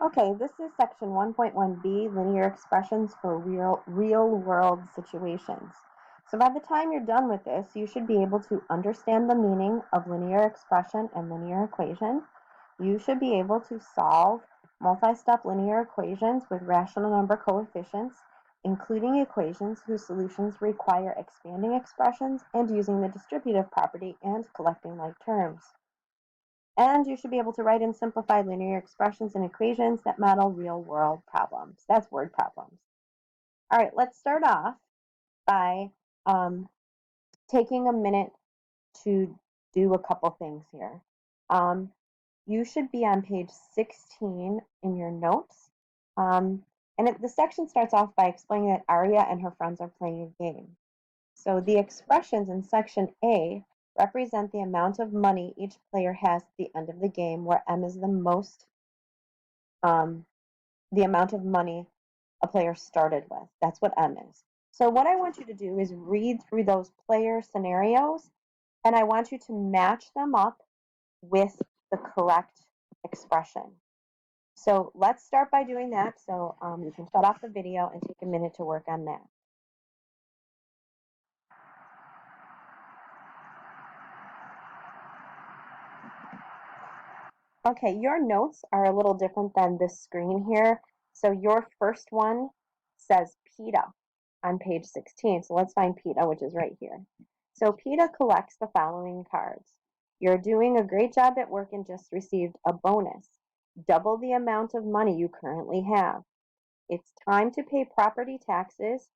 Okay, this is section 1.1b, linear expressions for real-world situations. So by the time you're done with this, you should be able to understand the meaning of linear expression and linear equation. You should be able to solve multi-step linear equations with rational number coefficients, including equations whose solutions require expanding expressions and using the distributive property and collecting like terms. And you should be able to write and simplify linear expressions and equations that model real-world problems. That's word problems. All right, let's start off by taking a minute to do a couple things here. You should be on page 16 in your notes. The section starts off by explaining that Arya and her friends are playing a game. So the expressions in section A represent the amount of money each player has at the end of the game, where M is the amount of money a player started with. That's what M is. So what I want you to do is read through those player scenarios, and I want you to match them up with the correct expression. So let's start by doing that. So you can shut off the video and take a minute to work on that. Okay, your notes are a little different than this screen here. So your first one says PETA on page 16. So let's find PETA, which is right here. So PETA collects the following cards. You're doing a great job at work and just received a bonus. Double the amount of money you currently have. It's time to pay property taxes.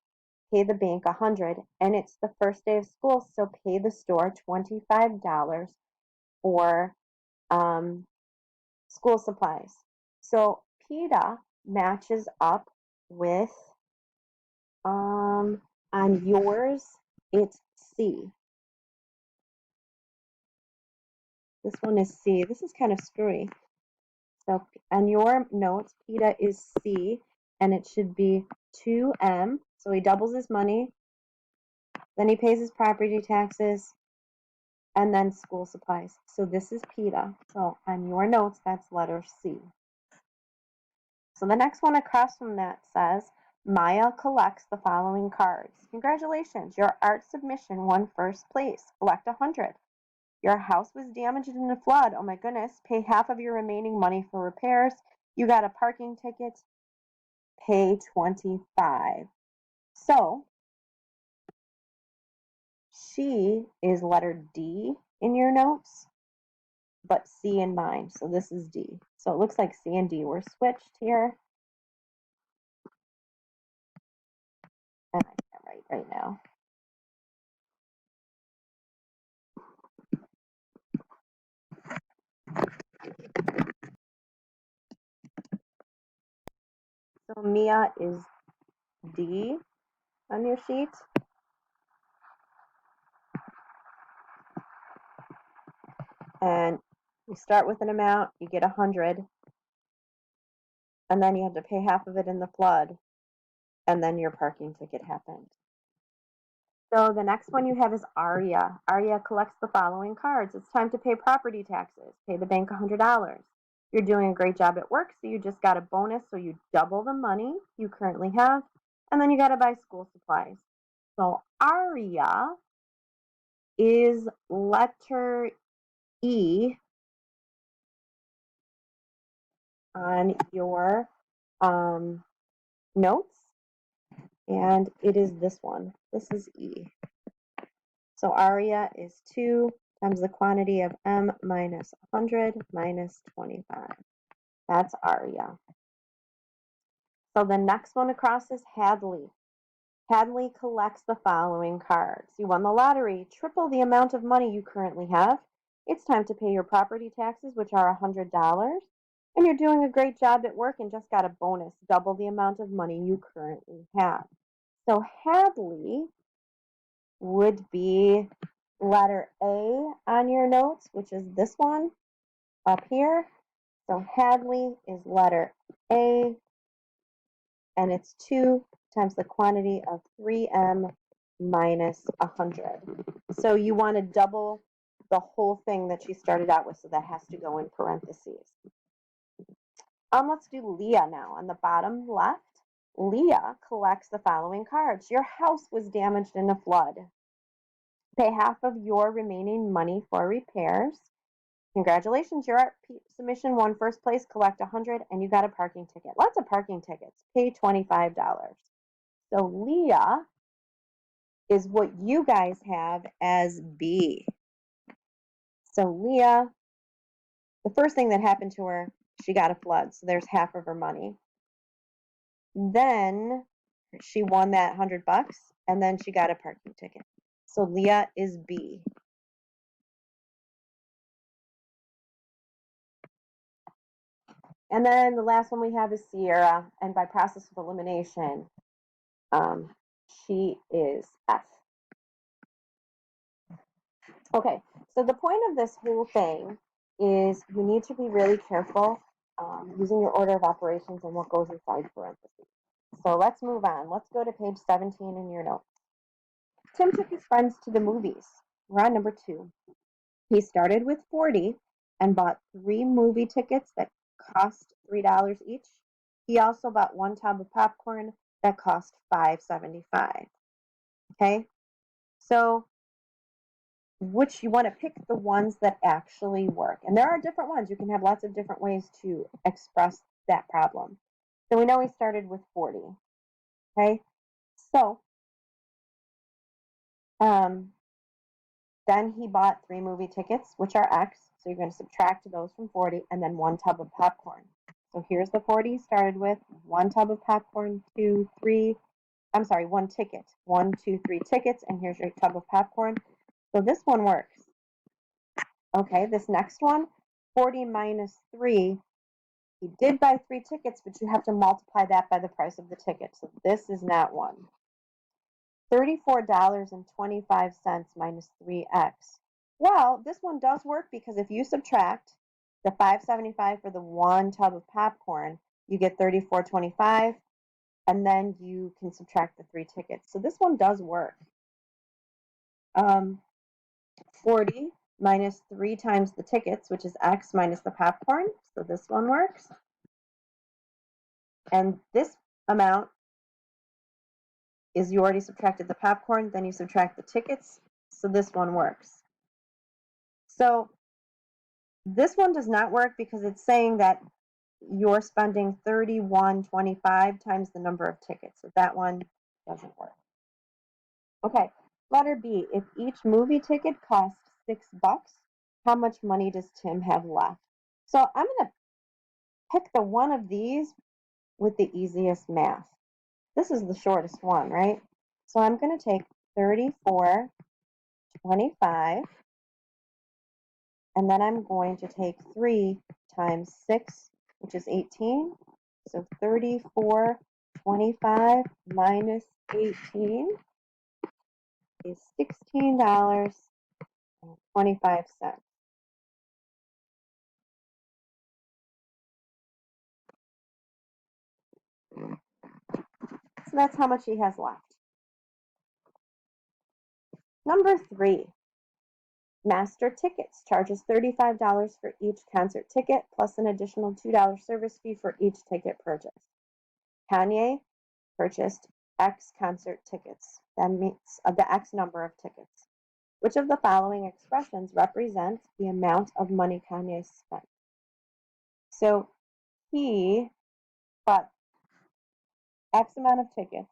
Pay the bank $100, and it's the first day of school, so pay the store $25 for school supplies. So PETA matches up with, on yours, it's C. This one is C. This is kind of screwy. So on your notes, PETA is C, and it should be 2M. So he doubles his money, then he pays his property taxes, and then school supplies. So this is PETA. So on your notes, that's letter C. So the next one across from that says, Maya collects the following cards. Congratulations, your art submission won first place. Collect 100. Your house was damaged in a flood. Oh my goodness. Pay half of your remaining money for repairs. You got a parking ticket. Pay 25. So she is letter D in your notes, but C in mine. So this is D. So it looks like C and D were switched here. And I can't write right now. So Mia is D on your sheet. And you start with an amount, you get 100, and then you have to pay half of it in the flood, and then your parking ticket happened. So the next one you have is Arya. Arya collects the following cards. It's time to pay property taxes. Pay the bank $100. You're doing a great job at work, so you just got a bonus, so you double the money you currently have, and then you got to buy school supplies. So Arya is letter E on your notes, and it is this one. This is E. So Arya is 2 times the quantity of M minus 100 minus 25. That's Arya. So the next one across is Hadley. Hadley collects the following cards. You won the lottery. Triple the amount of money you currently have. It's time to pay your property taxes, which are $100. And you're doing a great job at work and just got a bonus. Double the amount of money you currently have. So Hadley would be letter A on your notes, which is this one up here. So Hadley is letter A, and it's 2 times the quantity of 3M minus 100. So you want to double the whole thing that you started out with, so that has to go in parentheses. Let's do Leah now. On the bottom left, Leah collects the following cards. Your house was damaged in a flood. Pay half of your remaining money for repairs. Congratulations, you're at submission 1, first place. Collect 100, and you got a parking ticket. Lots of parking tickets. Pay $25. So Leah is what you guys have as B. So Leah, the first thing that happened to her, she got a flood. So there's half of her money. Then she won that $100, and then she got a parking ticket. So Leah is B. And then the last one we have is Sierra, and by process of elimination, she is F. Okay, so the point of this whole thing is you need to be really careful using your order of operations and what goes inside parentheses. So let's move on. Let's go to page 17 in your notes. Tim took his friends to the movies. We're on number 2. He started with 40 and bought 3 movie tickets that cost $3 each. He also bought 1 tub of popcorn that cost $5.75. Okay, so which you want to pick the ones that actually work. And there are different ones. You can have lots of different ways to express that problem. So we know we started with 40. Okay, so then he bought 3 movie tickets, which are X. So you're going to subtract those from 40, and then 1 tub of popcorn. So here's the 40 started with. 1 tub of popcorn, 2, 3. I'm sorry, 1 ticket. 1, 2, 3 tickets, and here's your tub of popcorn. So this one works. Okay, this next one, 40 minus 3. He did buy 3 tickets, but you have to multiply that by the price of the ticket. So this is not one. $34.25 minus 3x. Well, this one does work because if you subtract the $5.75 for the 1 tub of popcorn, you get $34.25, and then you can subtract the 3 tickets. So this one does work. 40 minus 3 times the tickets, which is x minus the popcorn. So this one works. And this amount is you already subtracted the popcorn, then you subtract the tickets. So this one works. So this one does not work because it's saying that you're spending $31.25 times the number of tickets. So that one doesn't work. Okay, letter B. If each movie ticket costs $6, how much money does Tim have left? So I'm going to pick the one of these with the easiest math. This is the shortest one, right? So I'm going to take 34.25, and then I'm going to take 3 times 6, which is 18. So 34.25 minus 18 is $16.25. So that's how much he has left. Number 3, Master Tickets charges $35 for each concert ticket plus an additional $2 service fee for each ticket purchased. Kanye purchased X concert tickets. That means the X number of tickets. Which of the following expressions represents the amount of money Kanye spent? So he bought X amount of tickets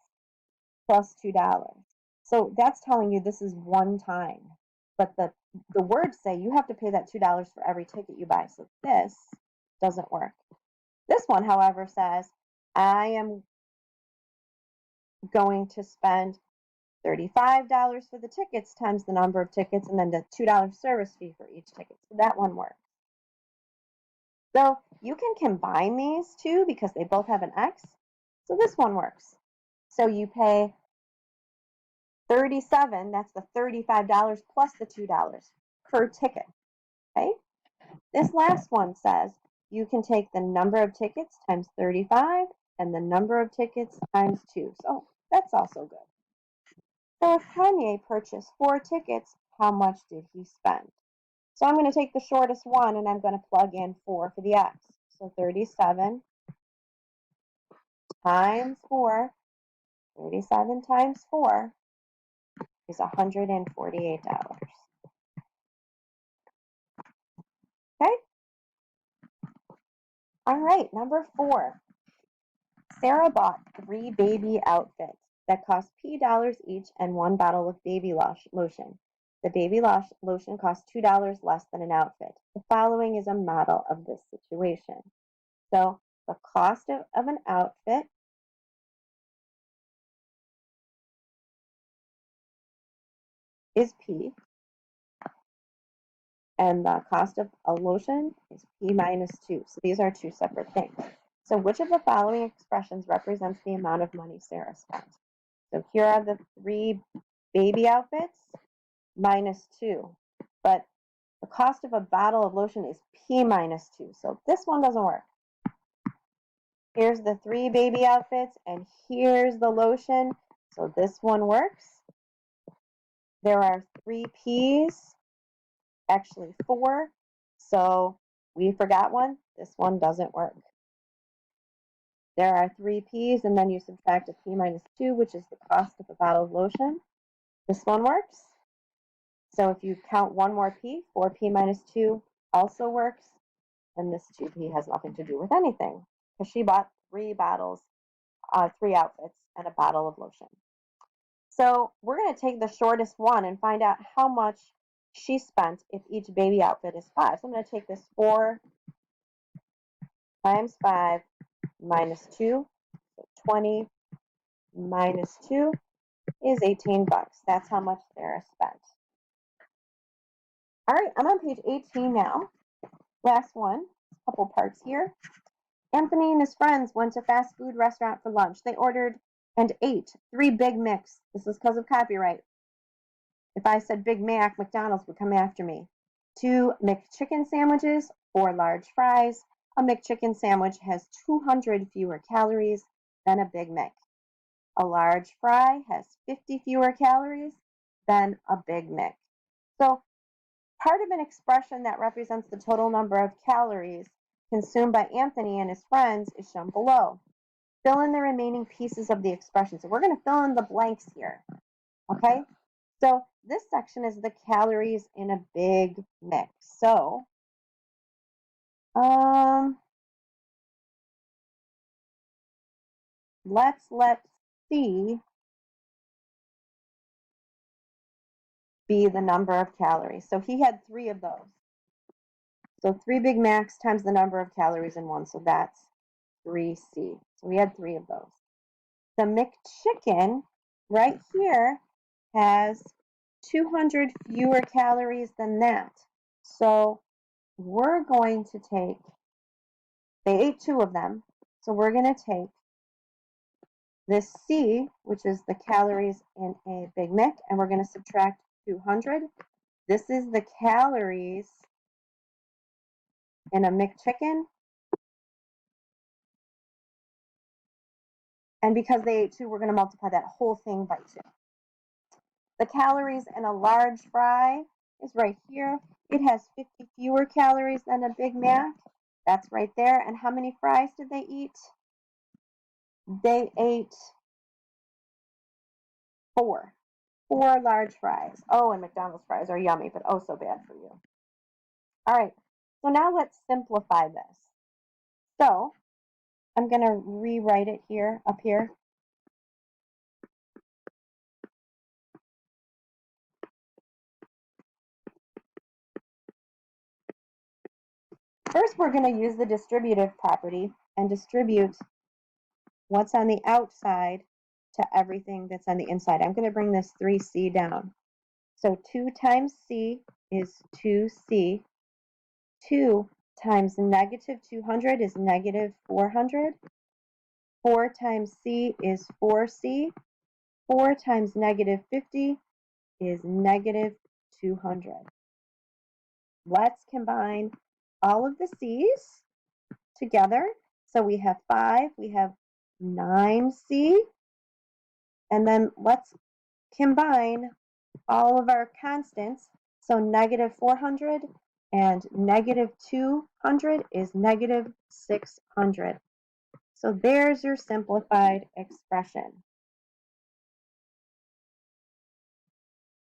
plus $2. So that's telling you this is one time. But the words say you have to pay that $2 for every ticket you buy. So this doesn't work. This one, however, says I am going to spend $35 for the tickets times the number of tickets and then the $2 service fee for each ticket. So that one works. So you can combine these two because they both have an X. So this one works. So you pay $37, that's the $35 plus the $2 per ticket. Okay? This last one says you can take the number of tickets times 35 and the number of tickets times 2. So that's also good. So if Kanye purchased 4 tickets, how much did he spend? So I'm going to take the shortest one and I'm going to plug in 4 for the X. So 37 times 4, 37 times 4 is $148. Okay? All right, number 4. Sarah bought 3 baby outfits that cost P dollars each and 1 bottle of baby lotion. The baby lotion costs $2 less than an outfit. The following is a model of this situation. So the cost of an outfit is P, and the cost of a lotion is P minus 2. So these are two separate things. So which of the following expressions represents the amount of money Sarah spent? So here are the 3 baby outfits minus 2. But the cost of a bottle of lotion is P minus 2. So this one doesn't work. Here's the 3 baby outfits, and here's the lotion. So this one works. There are 3 P's, actually 4. So we forgot one. This one doesn't work. There are 3 P's, and then you subtract a P minus 2, which is the cost of a bottle of lotion. This one works. So if you count one more P, 4P minus 2 also works. And this 2P has nothing to do with anything because she bought 3 bottles, 3 outfits, and a bottle of lotion. So we're going to take the shortest one and find out how much she spent if each baby outfit is 5. So I'm going to take this 4 times 5 minus 2. So 20 minus 2 is 18 bucks. That's how much Sarah spent. All right, I'm on page 18 now. Last one, a couple parts here. Anthony and his friends went to a fast food restaurant for lunch. They ordered and ate 3 Big Macs. This is because of copyright. If I said Big Mac, McDonald's would come after me. 2 McChicken sandwiches, 4 large fries. A McChicken sandwich has 200 fewer calories than a Big Mac. A large fry has 50 fewer calories than a Big Mac. So part of an expression that represents the total number of calories consumed by Anthony and his friends is shown below. Fill in the remaining pieces of the expression. So we're going to fill in the blanks here. Okay? So this section is the calories in a Big Mac. So let's let C be the number of calories. So he had 3 of those. So 3 Big Macs times the number of calories in one. So that's 3C. So we had 3 of those. The McChicken right here has 200 fewer calories than that. So we're going to take, they ate 2 of them. So we're going to take this C, which is the calories in a Big Mac, and we're going to subtract 200. This is the calories in a McChicken. And because they ate 2, we're going to multiply that whole thing by 2. The calories in a large fry is right here. It has 50 fewer calories than a Big Mac. That's right there. And how many fries did they eat? They ate 4. 4 large fries. Oh, and McDonald's fries are yummy, but oh so bad for you. All right, so now let's simplify this. So I'm going to rewrite it here, up here. First, we're going to use the distributive property and distribute what's on the outside to everything that's on the inside. I'm going to bring this 3C down. So 2 times C is 2C. 2 times negative 200 is negative 400. 4 times C is 4C. 4 times negative 50 is negative 200. Let's combine all of the C's together. So we have 5, we have 9C, and then let's combine all of our constants. So negative 400 and negative 200 is negative 600. So there's your simplified expression.